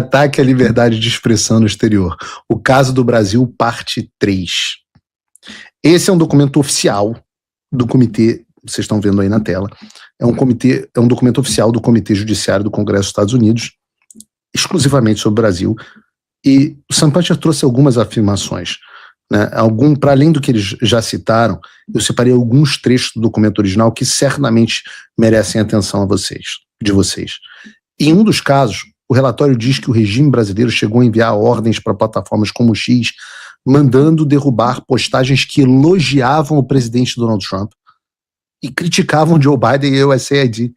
Ataque à liberdade de expressão no exterior. O caso do Brasil, parte 3. Esse é um documento oficial do comitê, vocês estão vendo aí na tela, é um documento oficial do Comitê Judiciário do Congresso dos Estados Unidos, exclusivamente sobre o Brasil, e o Sam Puncher trouxe algumas afirmações, né, para além do que eles já citaram, eu separei alguns trechos do documento original que certamente merecem atenção de vocês. Em um dos casos, o relatório diz que o regime brasileiro chegou a enviar ordens para plataformas como o X, mandando derrubar postagens que elogiavam o presidente Donald Trump e criticavam Joe Biden e o USAID.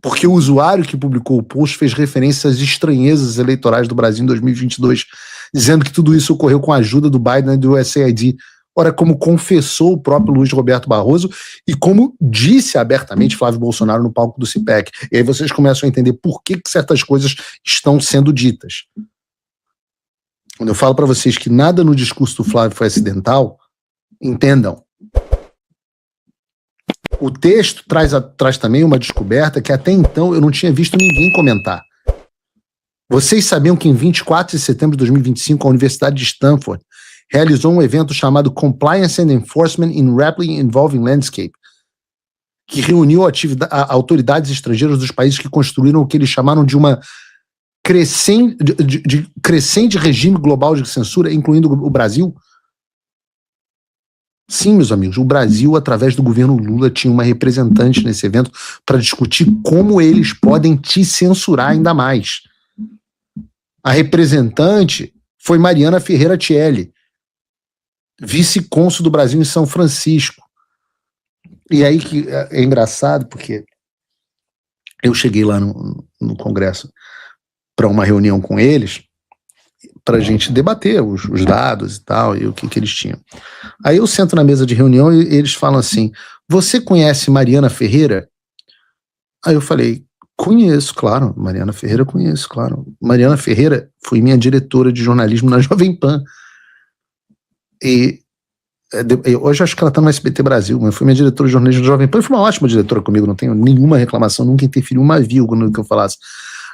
Porque o usuário que publicou o post fez referência às estranhezas eleitorais do Brasil em 2022, dizendo que tudo isso ocorreu com a ajuda do Biden e do USAID. Ora, como confessou o próprio Luiz Roberto Barroso e como disse abertamente Flávio Bolsonaro no palco do CIPEC. E aí vocês começam a entender por que certas coisas estão sendo ditas. Quando eu falo para vocês que nada no discurso do Flávio foi acidental, entendam. O texto traz também uma descoberta que até então eu não tinha visto ninguém comentar. Vocês sabiam que em 24 de setembro de 2025 a Universidade de Stanford realizou um evento chamado Compliance and Enforcement in Rapidly Evolving Landscape, que reuniu autoridades estrangeiras dos países que construíram o que eles chamaram de uma crescente regime global de censura, incluindo o Brasil. Sim, meus amigos, o Brasil, através do governo Lula, tinha uma representante nesse evento para discutir como eles podem te censurar ainda mais. A representante foi Mariana Ferreira Tielli, vice-cônsul do Brasil em São Francisco. E aí que é engraçado, porque eu cheguei lá no Congresso para uma reunião com eles, para a gente debater os dados e tal, e o que eles tinham. Aí eu sento na mesa de reunião e eles falam assim: você conhece Mariana Ferreira? Aí eu falei: conheço, claro. Mariana Ferreira, conheço, claro. Mariana Ferreira foi minha diretora de jornalismo na Jovem Pan. E hoje acho que ela está no SBT Brasil, mas foi minha diretora de jornalismo da Jovem Pan. Foi uma ótima diretora comigo, não tenho nenhuma reclamação, nunca interferiu uma vírgula no que eu falasse.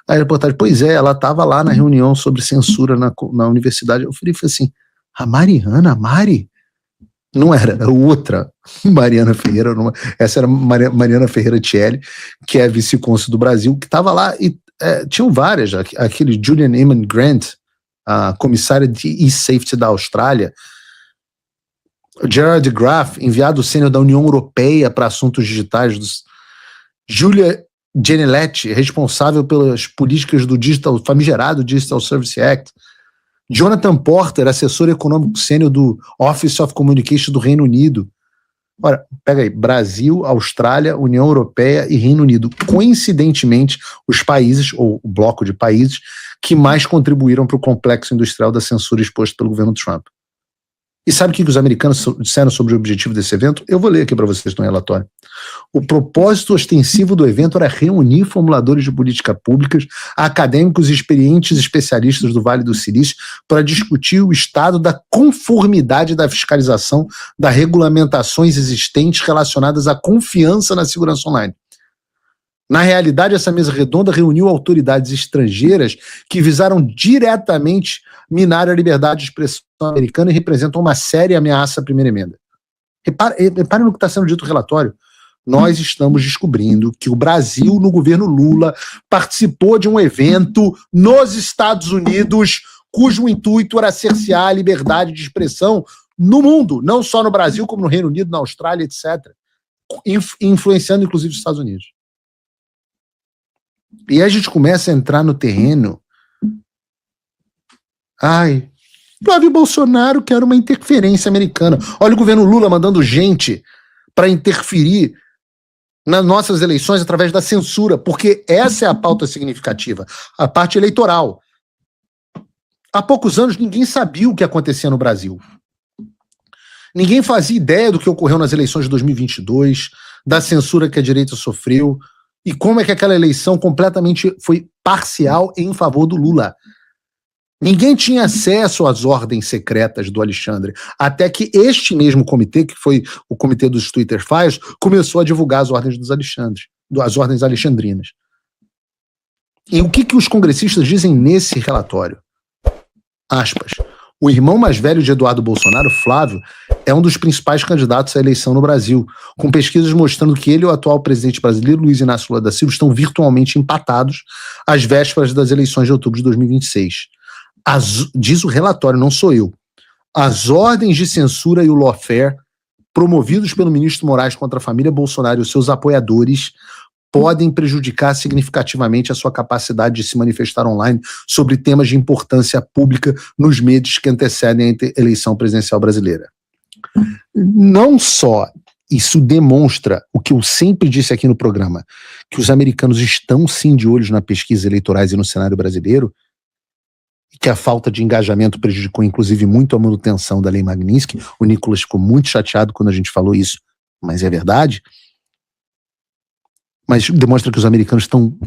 Aí a reportagem: pois é, ela estava lá na reunião sobre censura na universidade. Eu falei assim: a Mariana, a Mari? Não era outra Mariana Ferreira, essa era Mariana Ferreira Tielli, que é vice-cônsul do Brasil, que estava lá, e tinham várias, aquele Julian Eamon Grant, a comissária de e-safety da Austrália, Gerard Graff, enviado sênior da União Europeia para assuntos digitais, Julia Geneletti, responsável pelas políticas do famigerado Digital Service Act, Jonathan Porter, assessor econômico sênior do Office of Communication do Reino Unido. Ora, pega aí, Brasil, Austrália, União Europeia e Reino Unido. Coincidentemente, os países, ou o bloco de países, que mais contribuíram para o complexo industrial da censura exposto pelo governo Trump. E sabe o que os americanos disseram sobre o objetivo desse evento? Eu vou ler aqui para vocês no relatório. O propósito ostensivo do evento era reunir formuladores de política públicas, acadêmicos e experientes especialistas do Vale do Silício para discutir o estado da conformidade da fiscalização das regulamentações existentes relacionadas à confiança na segurança online. Na realidade, essa mesa redonda reuniu autoridades estrangeiras que visaram diretamente minar a liberdade de expressão americana e representam uma séria ameaça à primeira emenda. Reparem no que está sendo dito no relatório. Nós estamos descobrindo que o Brasil, no governo Lula, participou de um evento nos Estados Unidos cujo intuito era cercear a liberdade de expressão no mundo, não só no Brasil, como no Reino Unido, na Austrália, etc. Influenciando, inclusive, os Estados Unidos. E a gente começa a entrar no terreno. Ai, Flávio Bolsonaro quer uma interferência americana. Olha o governo Lula mandando gente para interferir nas nossas eleições através da censura, porque essa é a pauta significativa, a parte eleitoral. Há poucos anos ninguém sabia o que acontecia no Brasil. Ninguém fazia ideia do que ocorreu nas eleições de 2022, da censura que a direita sofreu, e como é que aquela eleição completamente foi parcial em favor do Lula. Ninguém tinha acesso às ordens secretas do Alexandre, até que este mesmo comitê, que foi o comitê dos Twitter Files, começou a divulgar as ordens dos Alexandres, as ordens alexandrinas. E o que os congressistas dizem nesse relatório? Aspas. O irmão mais velho de Eduardo Bolsonaro, Flávio, é um dos principais candidatos à eleição no Brasil, com pesquisas mostrando que ele e o atual presidente brasileiro, Luiz Inácio Lula da Silva, estão virtualmente empatados às vésperas das eleições de outubro de 2026. Diz o relatório, não sou eu. As ordens de censura e o lawfare promovidos pelo ministro Moraes contra a família Bolsonaro e os seus apoiadores podem prejudicar significativamente a sua capacidade de se manifestar online sobre temas de importância pública nos meses que antecedem a eleição presidencial brasileira. Não só isso demonstra o que eu sempre disse aqui no programa, que os americanos estão sim de olhos nas pesquisas eleitorais e no cenário brasileiro, e que a falta de engajamento prejudicou inclusive muito a manutenção da Lei Magnitsky. O Nicolas ficou muito chateado quando a gente falou isso, mas é verdade. Mas demonstra que os americanos estão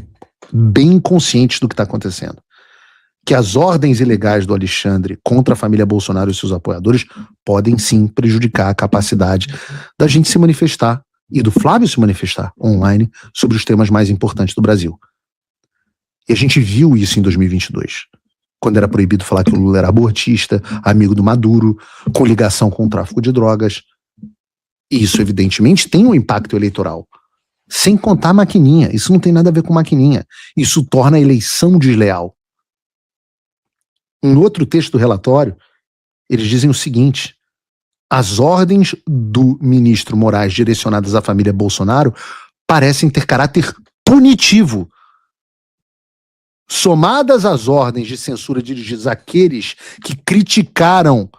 bem conscientes do que está acontecendo. Que as ordens ilegais do Alexandre contra a família Bolsonaro e seus apoiadores podem sim prejudicar a capacidade da gente se manifestar e do Flávio se manifestar online sobre os temas mais importantes do Brasil. E a gente viu isso em 2022, quando era proibido falar que o Lula era abortista, amigo do Maduro, com ligação com o tráfico de drogas. E isso, evidentemente, tem um impacto eleitoral. Sem contar a maquininha. Isso não tem nada a ver com maquininha. Isso torna a eleição desleal. Em outro texto do relatório, eles dizem o seguinte: as ordens do ministro Moraes direcionadas à família Bolsonaro parecem ter caráter punitivo. Somadas às ordens de censura dirigidas àqueles que criticaram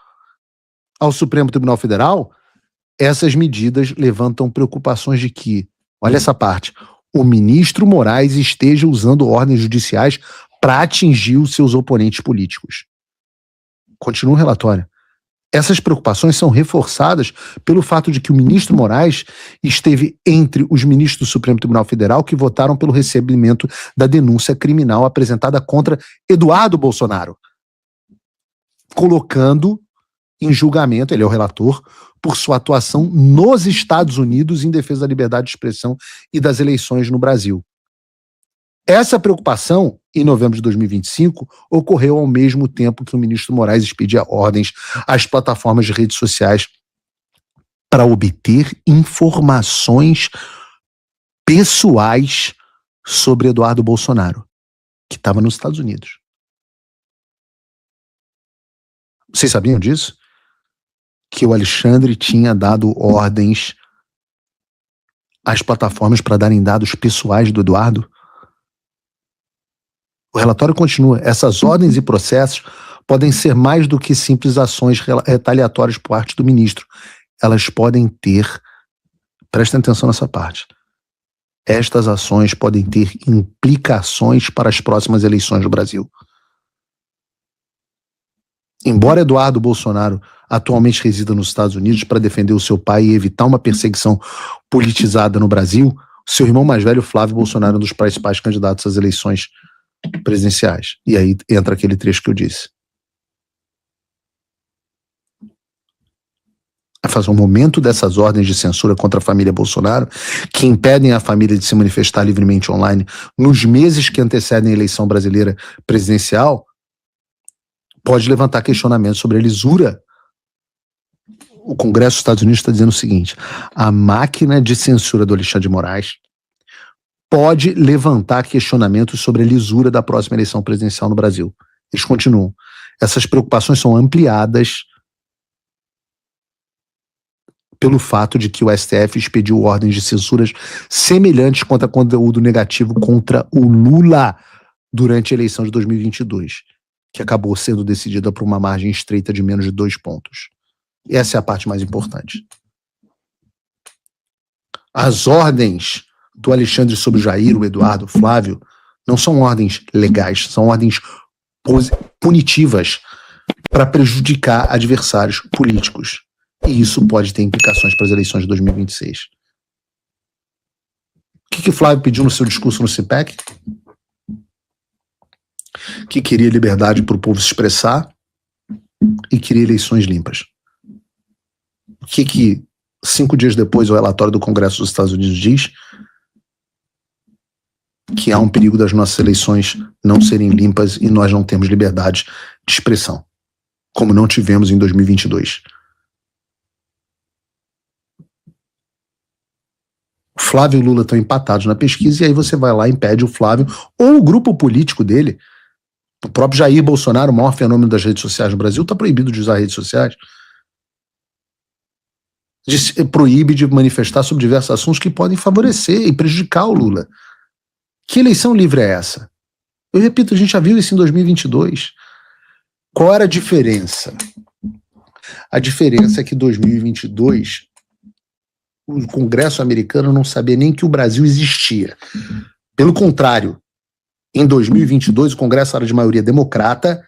ao Supremo Tribunal Federal, essas medidas levantam preocupações de que, olha essa parte, o ministro Moraes esteja usando ordens judiciais para atingir os seus oponentes políticos. Continua o relatório. Essas preocupações são reforçadas pelo fato de que o ministro Moraes esteve entre os ministros do Supremo Tribunal Federal que votaram pelo recebimento da denúncia criminal apresentada contra Eduardo Bolsonaro, colocando em julgamento, ele é o relator, por sua atuação nos Estados Unidos em defesa da liberdade de expressão e das eleições no Brasil. Essa preocupação, em novembro de 2025, ocorreu ao mesmo tempo que o ministro Moraes expedia ordens às plataformas de redes sociais para obter informações pessoais sobre Eduardo Bolsonaro, que estava nos Estados Unidos. Vocês sabiam disso? Que o Alexandre tinha dado ordens às plataformas para darem dados pessoais do Eduardo? O relatório continua. Essas ordens e processos podem ser mais do que simples ações retaliatórias por parte do ministro. Elas podem ter, prestem atenção nessa parte, estas ações podem ter implicações para as próximas eleições do Brasil. Embora Eduardo Bolsonaro atualmente resida nos Estados Unidos para defender o seu pai e evitar uma perseguição politizada no Brasil, seu irmão mais velho, Flávio Bolsonaro, é um dos principais candidatos às eleições presidenciais. E aí entra aquele trecho que eu disse. Faz um momento dessas ordens de censura contra a família Bolsonaro, que impedem a família de se manifestar livremente online nos meses que antecedem a eleição brasileira presidencial, pode levantar questionamentos sobre a lisura. O Congresso dos Estados Unidos está dizendo o seguinte: a máquina de censura do Alexandre de Moraes pode levantar questionamentos sobre a lisura da próxima eleição presidencial no Brasil. Eles continuam. Essas preocupações são ampliadas pelo fato de que o STF expediu ordens de censuras semelhantes contra conteúdo negativo contra o Lula durante a eleição de 2022, que acabou sendo decidida por uma margem estreita de menos de 2 pontos. Essa é a parte mais importante. As ordens do Alexandre sobre o Jair, o Eduardo, o Flávio, não são ordens legais, são ordens punitivas para prejudicar adversários políticos. E isso pode ter implicações para as eleições de 2026. O que Flávio pediu no seu discurso no CPEC? Que queria liberdade para o povo se expressar e queria eleições limpas. O que 5 dias depois o relatório do Congresso dos Estados Unidos diz? que há um perigo das nossas eleições não serem limpas e nós não temos liberdade de expressão, como não tivemos em 2022. O Flávio e o Lula estão empatados na pesquisa e aí você vai lá e impede o Flávio ou o grupo político dele. O próprio Jair Bolsonaro, o maior fenômeno das redes sociais no Brasil, está proibido de usar redes sociais. Proíbe de manifestar sobre diversos assuntos que podem favorecer e prejudicar o Lula. Que eleição livre é essa? Eu repito, a gente já viu isso em 2022. Qual era a diferença? A diferença é que em 2022 o Congresso americano não sabia nem que o Brasil existia. Pelo contrário, em 2022 o Congresso era de maioria democrata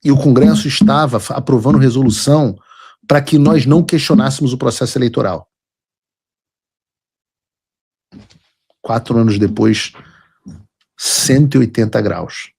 e o Congresso estava aprovando resolução para que nós não questionássemos o processo eleitoral. 4 anos depois, 180 graus.